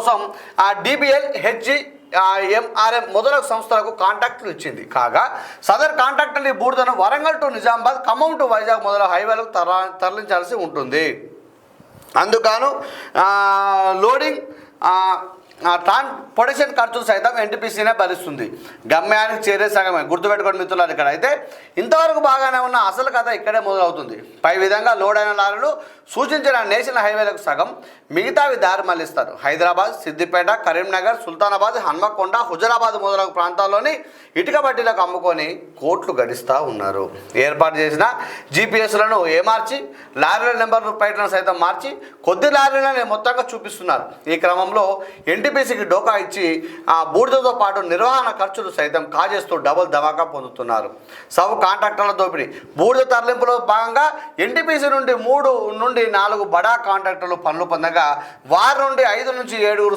కోసం DBL MRM మొదలగు సంస్థలకు కాంట్రాక్టులు ఇచ్చింది. కాగా సదర్ కాంట్రాక్టులు ఈ బూడిదను వరంగల్ టు నిజామాబాద్, ఖమ్మం టు వైజాగ్ మొదలగు హైవేలకు తరలించాల్సి ఉంటుంది. అందుకను లోడింగ్ ట్రాన్స్పోర్టేషన్ ఖర్చులు సైతం ఎన్టీపీసీనే భరిస్తుంది. గమ్యానికి చేరే సగమే. గుర్తుపెట్టుకోండి మిత్రులారు. ఇక్కడ అయితే ఇంతవరకు బాగానే ఉన్న అసలు కథ ఇక్కడే మొదలవుతుంది. పై విధంగా లోడ్ అయిన లారీలు సూచించిన నేషనల్ హైవేలకు సగం, మిగతావి దారి మళ్లిస్తారు. హైదరాబాద్, సిద్దిపేట, కరీంనగర్, సుల్తానాబాద్, హన్మకొండ, హుజరాబాద్ మొదలగు ప్రాంతాల్లోని ఇటుక బట్టీలకు అమ్ముకొని కోట్లు గడిస్తూ ఉన్నారు. ఏర్పాటు చేసిన జీపీఎస్లను ఏమార్చి లారీల నెంబర్ ప్లేట్లను సైతం మార్చి కొద్ది లారీలను మొత్తంగా చూపిస్తున్నారు. ఈ క్రమంలో ఎన్టీపీసీకి డోకా ఇచ్చి బూడిదతో పాటు నిర్వహణ ఖర్చులు సైతం కాజేస్తూ డబుల్ ధమాకా పొందుతున్నారు. సబ్ కాంట్రాక్టర్ల దోపిడీ. బూడిద తరలింపులో భాగంగా ఎన్టీపీసీ నుండి 3 నుండి 4 బడా కాంట్రాక్టర్లు పనులు పొందగా వారి నుండి 5 నుంచి 7